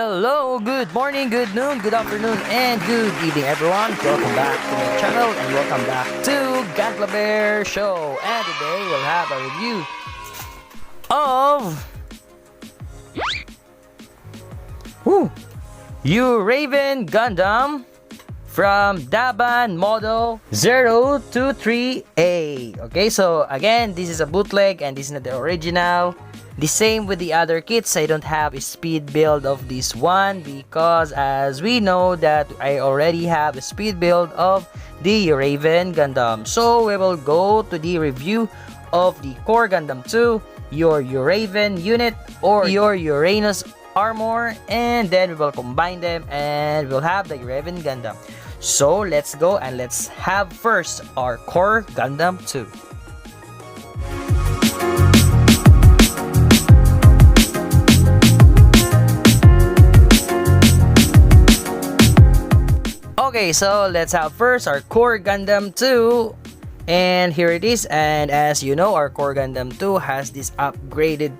Hello, good morning, good noon, good afternoon, and good evening, everyone. Welcome back to my channel and welcome back to GUNPLA Show. And today we'll have a review of Uraven Gundam from Daban model 023A. Okay, so again, this is a bootleg and this is not the original. The same with the other kits. I don't have a speed build of this one because as we know that I already have a speed build of the Uraven Gundam. So we will go to the review of the Core Gundam 2, your Uraven unit or your Uranus armor, and then we will combine them and we'll have the Uraven Gundam. So let's go and let's have first our Core Gundam 2. Okay, so let's have first our Core Gundam 2, and here it is. And as you know, our Core Gundam 2 has this upgraded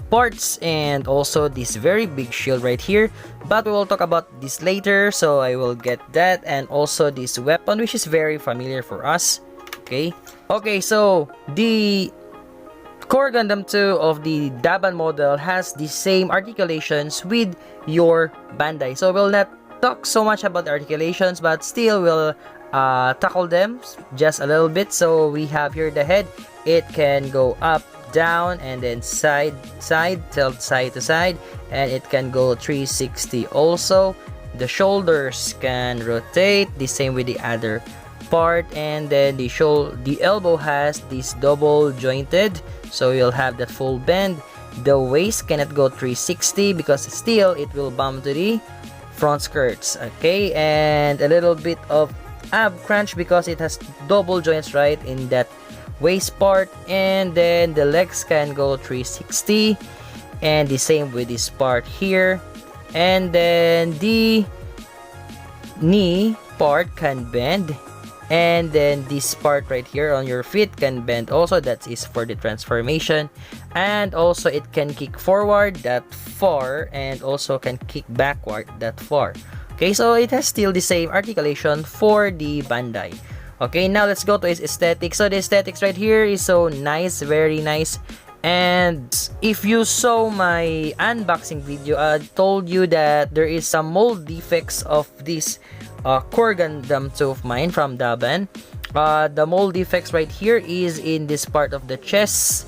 parts and also this very big shield right here, but we will talk about this later, so I will get that, and also this weapon which is very familiar for us. Okay, so the Core Gundam 2 of the Daban model has the same articulations with your Bandai, so we'll not talk so much about the articulations, but still we'll tackle them just a little bit. So we have here the head. It can go up, down, and then tilt side to side, and it can go 360 also. The shoulders can rotate, the same with the other part, and then the elbow has this double jointed, so you'll have that full bend. The waist cannot go 360 because still it will bump to the front skirts. Okay, and a little bit of ab crunch because it has double joints right in that waist part, and then the legs can go 360, and the same with this part here, and then the knee part can bend, and then this part right here on your feet can bend also. That is for the transformation, and also it can kick forward that far and also can kick backward that far. Okay, so it has still the same articulation for the Bandai. Okay, now let's go to its aesthetics. So the aesthetics right here is so nice, very nice. And if you saw my unboxing video, I told you that there is some mold defects of this Core Gundam 2 of mine from Daban. The mold defects right here is in this part of the chest.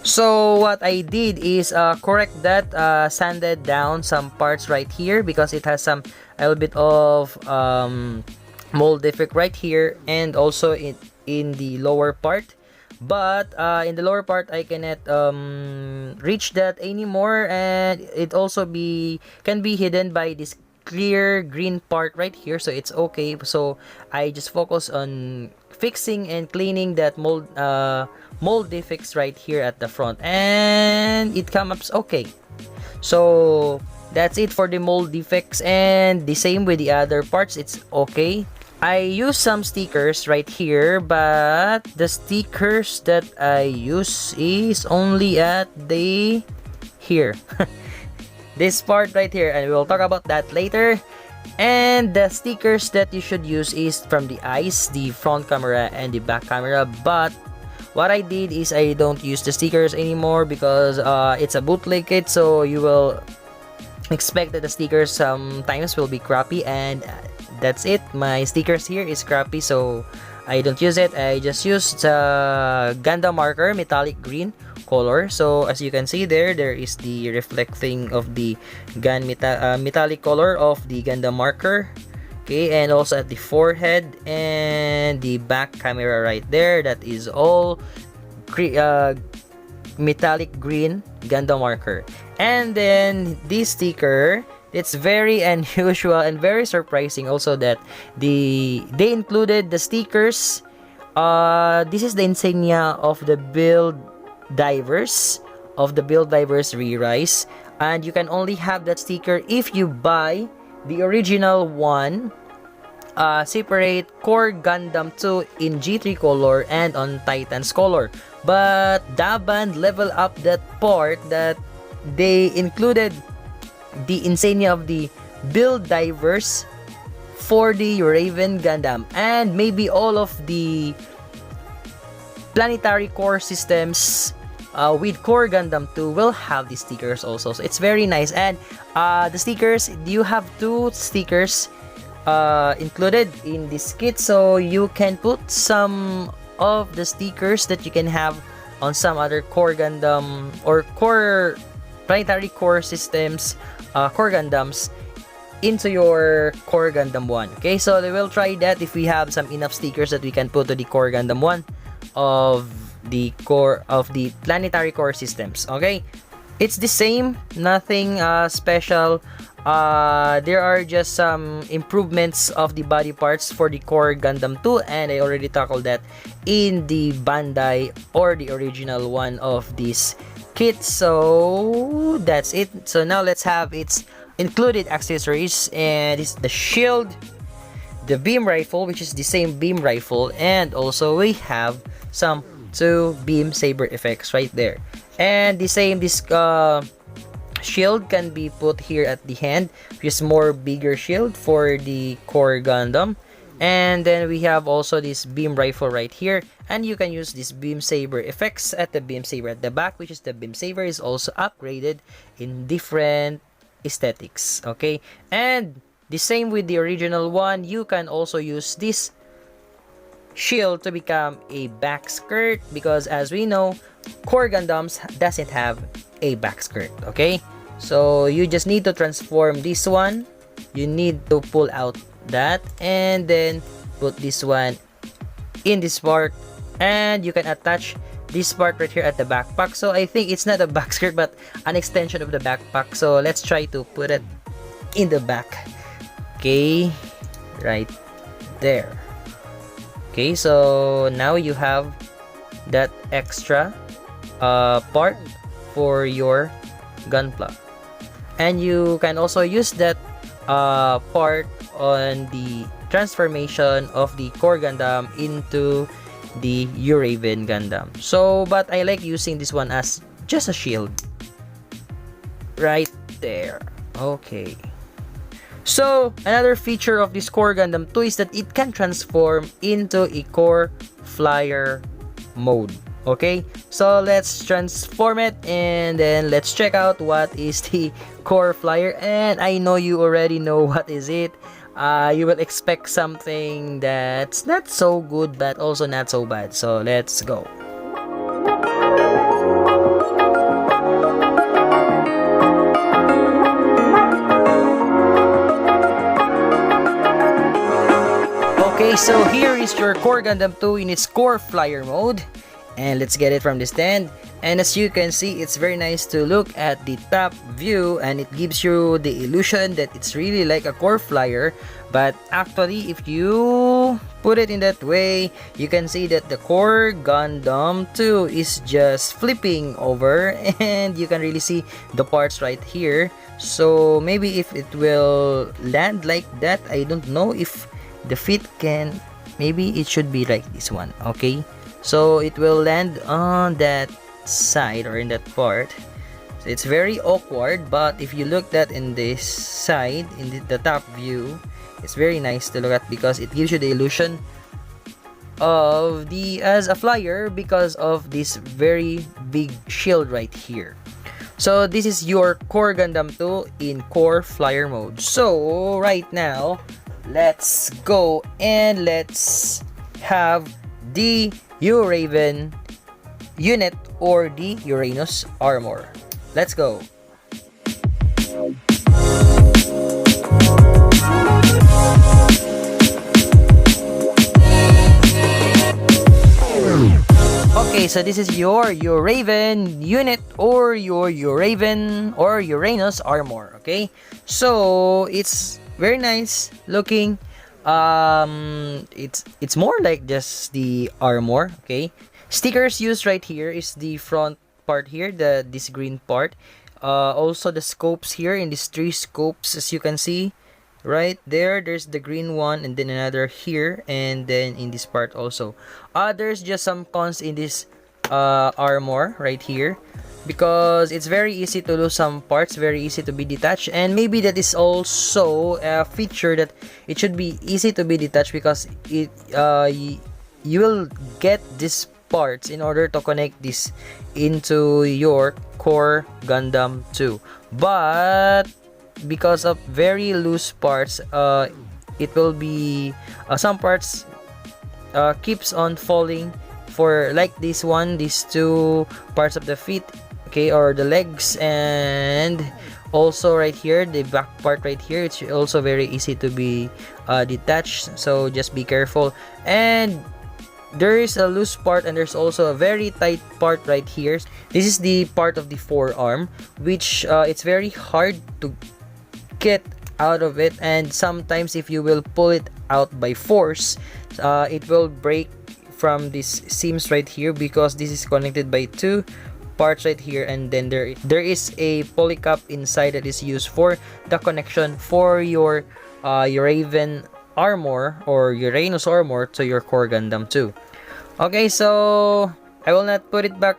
So what I did is correct that, sanded down some parts right here because it has a little bit of mold defect right here, and also in the lower part. But in the lower part I cannot reach that anymore, and it also can be hidden by this clear green part right here, so it's okay. So I just focus on fixing and cleaning that mold defects right here at the front, and it comes okay. So that's it for the mold defects, and the same with the other parts, it's okay. I use some stickers right here, but the stickers that I use is only at the here this part right here, and we'll talk about that later. And the stickers that you should use is from the eyes, the front camera, and the back camera. But what I did is I don't use the stickers anymore because it's a bootleg kit, so you will expect that the stickers sometimes will be crappy, and that's it. My stickers here is crappy, so I don't use it. I just use the Gundam marker, metallic green color. So as you can see there is the reflecting of the metallic color of the Gundam marker. Okay, and also at the forehead and the back camera right there, that is all metallic green Gundam marker. And then this sticker, it's very unusual and very surprising also that they included the stickers. This is the insignia of the build divers re-rise, and you can only have that sticker if you buy the original one, separate Core Gundam 2 in G3 color and on Titan's color. But Daban level up that part that they included the insignia of the build diverse for the Uraven Gundam, and maybe all of the planetary core systems with Core Gundam 2 will have the stickers also. So it's very nice. And the stickers, you have 2 stickers included in this kit, so you can put some of the stickers that you can have on some other Core Gundam or core planetary core systems Core Gundams into your Core Gundam 1. Okay, so they will try that if we have some enough stickers that we can put to the Core Gundam 1 of the core of the planetary core systems. Okay, it's the same, nothing special. There are just some improvements of the body parts for the Core Gundam 2, and I already tackled that in the Bandai or the original one of this kit. So that's it. So now let's have its included accessories, and it's the shield, the beam rifle, which is the same beam rifle, and also we have some 2 beam saber effects right there. And the same, this shield can be put here at the hand, which is more bigger shield for the Core Gundam. And then we have also this beam rifle right here, and you can use this beam saber effects at the beam saber at the back, which is the beam saber is also upgraded in different aesthetics. Okay, and the same with the original one, you can also use this shield to become a back skirt, because as we know, Core Gundams doesn't have a back skirt. Okay, so you just need to transform this one, you need to pull out that and then put this one in this part, and you can attach this part right here at the backpack. So I think it's not a back skirt but an extension of the backpack. So let's try to put it in the back. Okay, right there. Okay, so now you have that extra part for your Gunpla, and you can also use that part on the transformation of the Core Gundam into the Uraven Gundam. So, but I like using this one as just a shield right there. Okay, so another feature of this Core Gundam 2 is that it can transform into a core flyer mode. Okay, so let's transform it and then let's check out what is the core flyer. And I know you already know what is it. You will expect something that's not so good but also not so bad. So let's go. Okay, so here is your Core Gundam 2 in its core flyer mode. And let's get it from the stand. And as you can see, it's very nice to look at the top view, and it gives you the illusion that it's really like a core flyer. But actually, if you put it in that way, you can see that the Core Gundam 2 is just flipping over, and you can really see the parts right here. So maybe if it will land like that, I don't know if the feet can, maybe it should be like this one. Okay, so it will land on that side or in that part. So it's very awkward, but if you look that in this side, in the top view, it's very nice to look at because it gives you the illusion of the as a flyer because of this very big shield right here. So this is your Core Gundam 2 in core flyer mode. So right now, let's go and let's have the Uraven unit or the Uranus armor. Let's go. Okay, so this is your Uraven unit or your Uraven or Uranus armor. Okay, so it's very nice looking. It's more like just the armor. Okay, stickers used right here is the front part here, this green part. Also the scopes here in these 3 scopes, as you can see right there, there's the green one and then another here, and then in this part also. There's just some cons in this armor right here. because it's very easy to lose some parts, very easy to be detached, and maybe that is also a feature that it should be easy to be detached, because it you will get these parts in order to connect this into your core Gundam 2. But because of very loose parts, it will be some parts keeps on falling, for like this one, these two parts of the feet, okay, or the legs, and also right here, the back part right here, it's also very easy to be detached, so just be careful. And there is a loose part, and there's also a very tight part right here. This is the part of the forearm, which it's very hard to get out of it, and sometimes if you will pull it out by force, it will break from these seams right here, because this is connected by two parts right here, and then there is a pulley cap inside that is used for the connection for your Uraven armor or Uranus armor to your core Gundam 2. Okay, so I will not put it back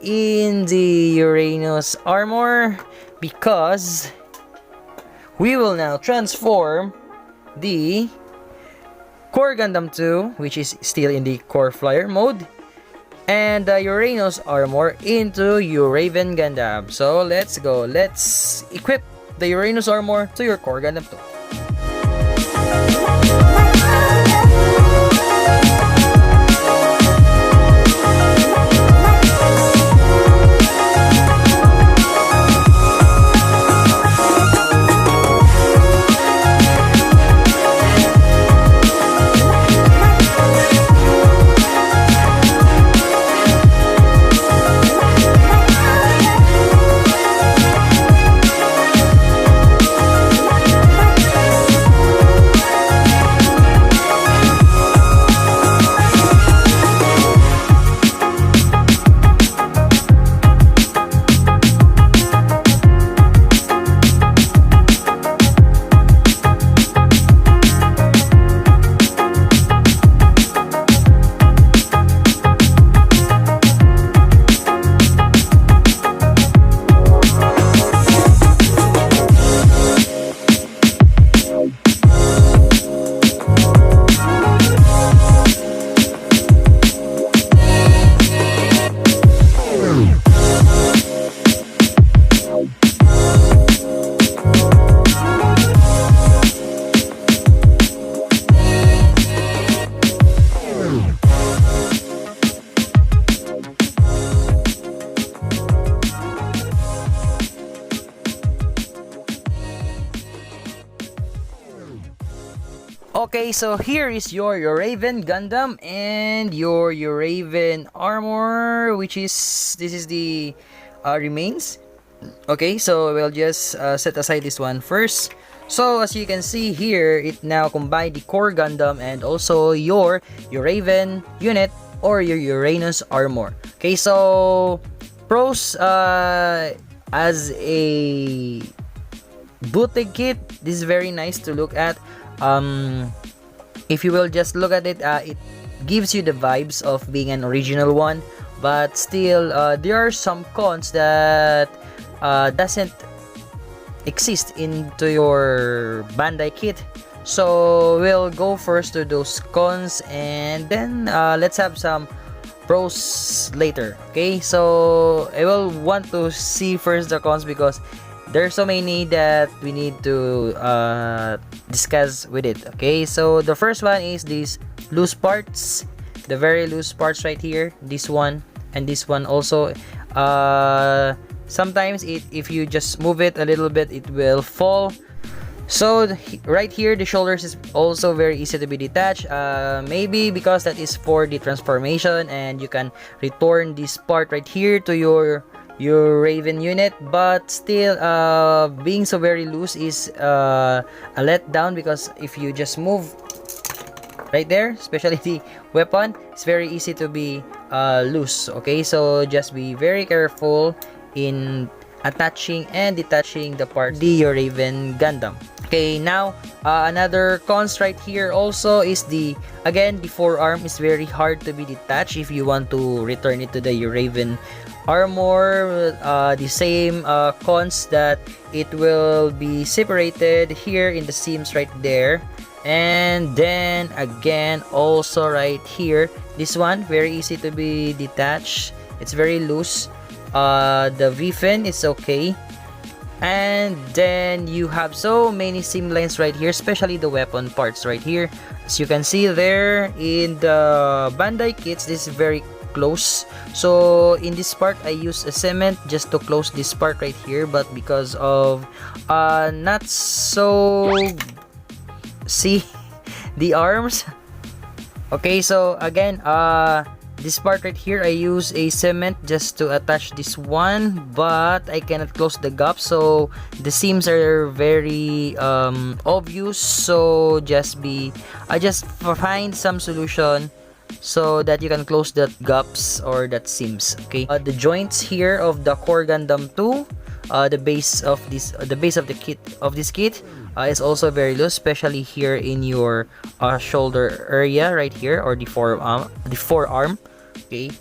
in the Uranus armor, because we will now transform the core Gundam 2, which is still in the core flyer mode, and the Uranus armor into Uraven Gundam. So let's go. Let's equip the Uranus armor to your core Gundam 2. Okay, so here is your Uraven Gundam and your Uraven armor, which is, this is the remains. Okay, so we'll just set aside this one first. So as you can see here, it now combined the core Gundam and also your Uraven unit or your Uranus armor. Okay, so pros, as a bootleg kit, this is very nice to look at. If you will just look at it, it gives you the vibes of being an original one, but still there are some cons that doesn't exist into your Bandai kit. So we'll go first to those cons, and then let's have some pros later. Okay, so I will want to see first the cons, because there's so many that we need to discuss with it. Okay, so the first one is these loose parts, the very loose parts right here, this one and this one also. Sometimes if you just move it a little bit, it will fall. So right here, the shoulders is also very easy to be detached, maybe because that is for the transformation, and you can return this part right here to your Uraven unit. But still, being so very loose is a letdown, because if you just move right there, especially the weapon, it's very easy to be loose. Okay, so just be very careful in attaching and detaching the part, the Uraven Gundam. Okay, now another cons right here also is again the forearm is very hard to be detached if you want to return it to the Uraven armor. The same cons that it will be separated here in the seams right there, and then again also right here, this one very easy to be detached, it's very loose. The V-fin is okay. And then you have so many seam lines right here, especially the weapon parts right here. As you can see there in the Bandai kits, this is very close. So in this part, I use a cement just to close this part right here. But because of not so see the arms. Okay, so again, this part right here, I use a cement just to attach this one, but I cannot close the gap, so the seams are very obvious. So I just find some solution so that you can close that gaps or that seams. Okay, the joints here of the Core Gundam 2, the base of this kit is also very loose, especially here in your shoulder area right here, or the forearm. Okay,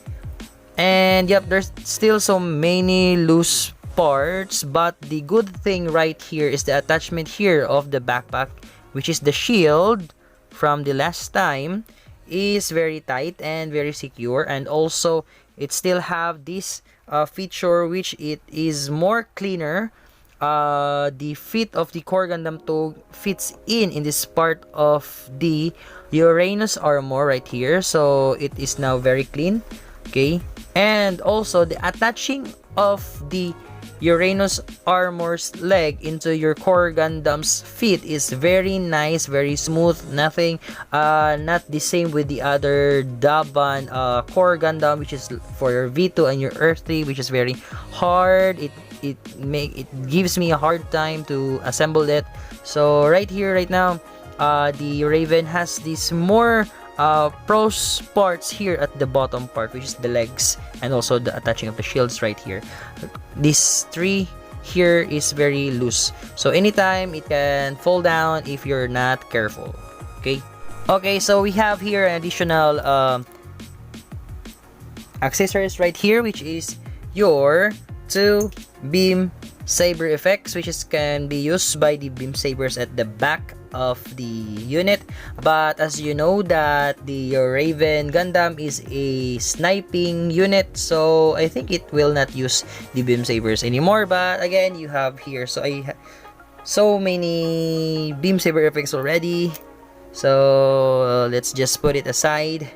and yep, there's still so many loose parts, but the good thing right here is the attachment here of the backpack, which is the shield from the last time, is very tight and very secure. And also it still have this feature which it is more cleaner. The fit of the Core Gundam 2 fits in this part of the Uranus armor right here, so it is now very clean. Okay, and also the attaching of the Uranus armor's leg into your Core Gundam's feet is very nice, very smooth. Nothing not the same with the other Daban Core Gundam, which is for your V2 and your Earth 3, which is very hard. It gives me a hard time to assemble it. So right here right now, the Uraven has this more pros parts here at the bottom part, which is the legs and also the attaching of the shields right here. This three here is very loose, so anytime it can fall down if you're not careful. Okay, so we have here an additional accessories right here, which is your two beam saber effects, which can be used by the beam sabers at the back of the unit. But as you know that the Uraven Gundam is a sniping unit, so I think it will not use the beam sabers anymore. But again, you have here, so I have so many beam saber effects already, so let's just put it aside.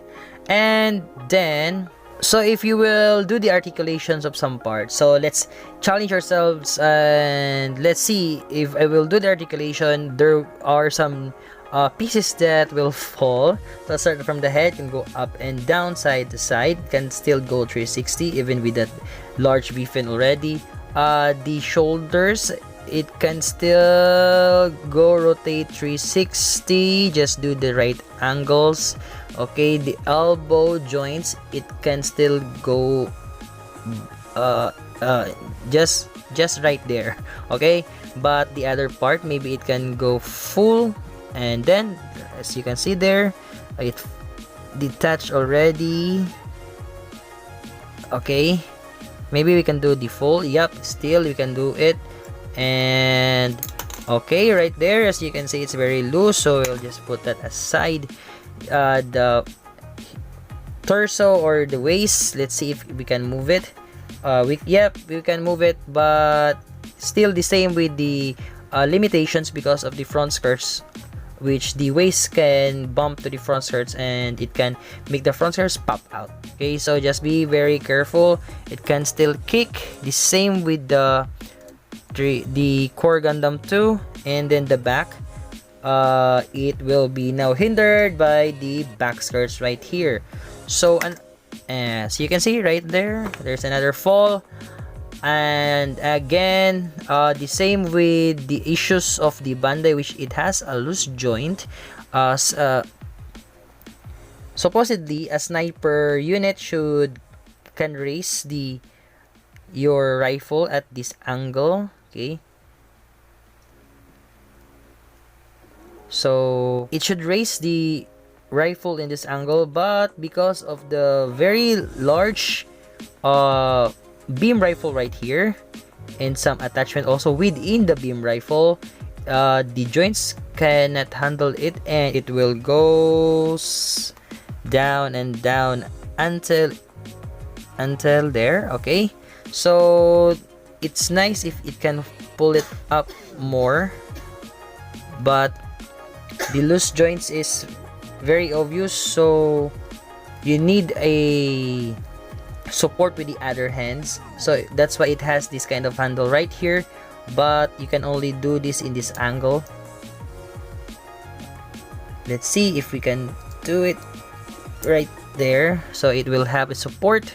And then, so if you will do the articulations of some parts, so let's challenge ourselves and let's see if I will do the articulation. There are some pieces that will fall. So let's start from the head, can go up and down, side to side, can still go 360 even with that large V-fin already. The shoulders, it can still go rotate 360, just do the right angles. Okay, the elbow joints, it can still go just right there. Okay, but the other part, maybe it can go full, and then as you can see there, it detached already. Okay, maybe we can do the full. Yep, still we can do it. And okay, right there, as you can see, it's very loose, so we'll just put that aside. The torso or the waist, let's see if we can move it. Yep, we can move it, but still the same with the limitations because of the front skirts, which the waist can bump to the front skirts and it can make the front skirts pop out. Okay, so just be very careful. It can still kick. The same with the Core Gundam 2, and then the back, it will be now hindered by the back skirts right here. So as you can see right there, there's another fall. And again, the same with the issues of the Bandai, which it has a loose joint. Supposedly a sniper unit can raise your rifle at this angle. Okay, So it should raise the rifle in this angle, but because of the very large beam rifle right here and some attachment also within the beam rifle, the joints cannot handle it, and it will go down and down until there. Okay, so it's nice if it can pull it up more, but the loose joints is very obvious, so you need a support with the other hands. So that's why it has this kind of handle right here, but you can only do this in this angle. Let's see if we can do it right there, so it will have a support.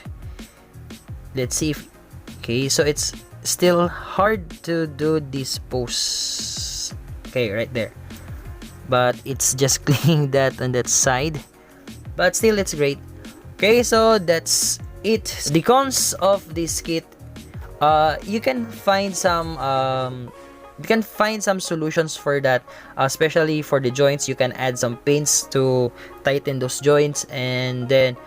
Let's see if, okay, so it's still hard to do this pose. Okay, right there, but it's just clicking that on that side, but still it's great. Okay, so that's it. The cons of this kit, you can find some solutions for that, especially for the joints. You can add some paints to tighten those joints, and then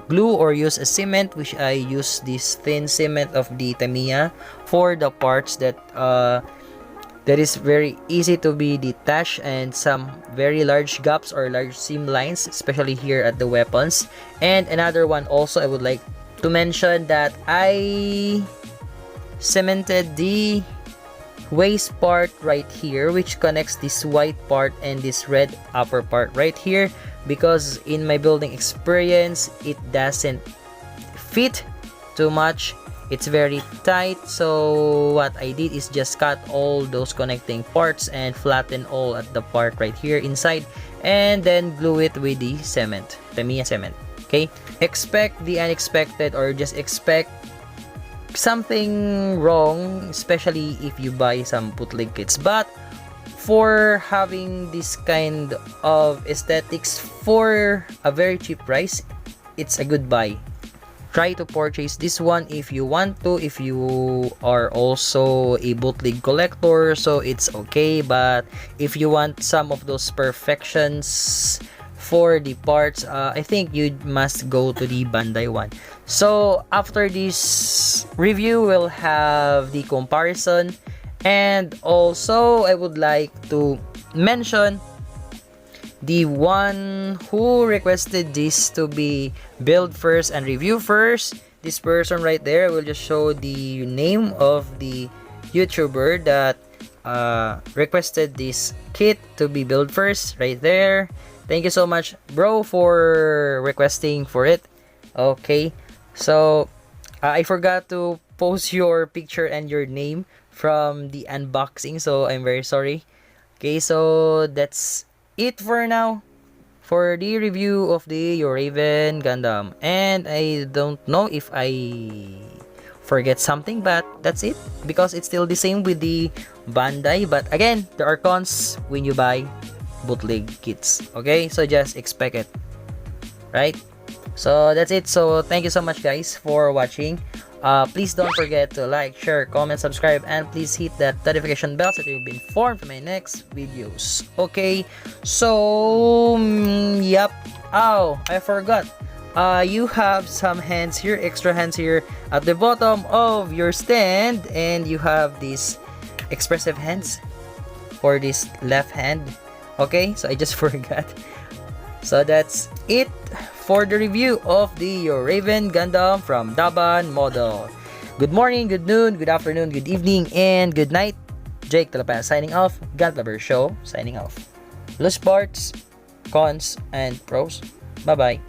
glue or use a cement, which I use this thin cement of the Tamiya for the parts that is very easy to be detached, and some very large gaps or large seam lines, especially here at the weapons. And another one also I would like to mention, that I cemented the waist part right here, which connects this white part and this red upper part right here, because in my building experience it doesn't fit too much. It's very tight, so what I did is just cut all those connecting parts and flatten all at the part right here inside, and then glue it with the cement, Tamiya cement. Okay, expect the unexpected, or just expect something wrong, especially if you buy some bootleg kits. But for having this kind of aesthetics for a very cheap price, it's a good buy. Try to purchase this one if you want to. If you are also a bootleg collector, so it's okay, but if you want some of those perfections for the parts, I think you must go to the Bandai one. So after this review, we'll have the comparison, and also I would like to mention the one who requested this to be build first and review first. This person right there, will just show the name of the YouTuber that requested this kit to be build first right there. Thank you so much, bro, for requesting for it. Okay, so I forgot to post your picture and your name from the unboxing, so I'm very sorry. Okay, so that's it for now for the review of the Uraven Gundam, and I don't know if I forget something, but that's it, because it's still the same with the Bandai. But again, there are cons when you buy bootleg kits. Okay, so just expect it, right? So that's it. So thank you so much, guys, for watching. Please don't forget to like, share, comment, subscribe, and please hit that notification bell so that you'll be informed for my next videos. Okay, so yep. Oh, I forgot. You have some hands here, extra hands here at the bottom of your stand, and you have these expressive hands for this left hand. Okay, so I just forgot. So that's it for the review of the Uraven Gundam from Daban model. Good morning, good noon, good afternoon, good evening, and good night. Jake Talapas signing off. GUNPLA Show signing off. Loose parts, cons, and pros. Bye-bye.